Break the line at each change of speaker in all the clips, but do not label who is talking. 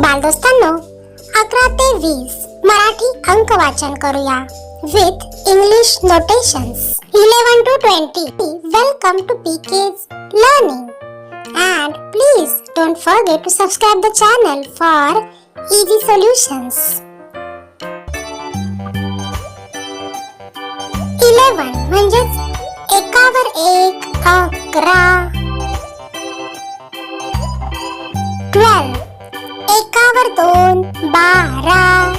बालदोस्तांनो, 11 ते 20 मराठी अंक वाचन करूया with English notations. 11 to 20. Welcome to PK's Learning. And please don't forget to subscribe the channel for easy solutions. 11 म्हणजेच एकावर एक 11. 12 एकावर 2 12.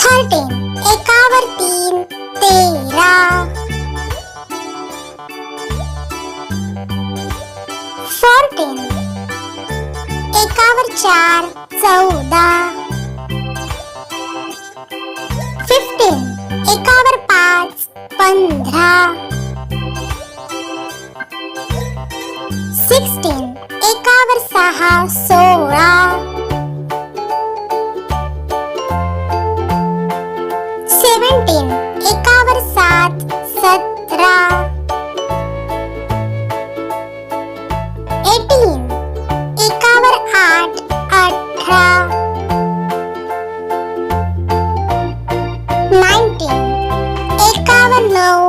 13 एकावर 3 13. 14 एकावर 4 14. 15 एकावर 5 15. 16 एकावर 6 16. 17 एकावर 7 17. 18 एकावर 8 18. 19 एकावर 9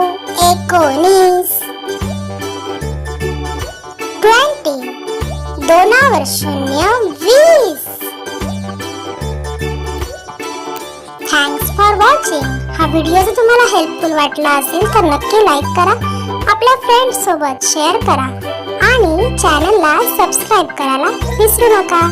19. 20 दोनावर 0 20. Thanks for watching. हा व्हिडिओ जर तुम्हाला हेल्पफुल वाटला असेल तर नक्की लाईक करा, आपल्या फ्रेंड्स सोबत शेअर करा आणि चॅनलला सबस्क्राईब करायला विसरू नका.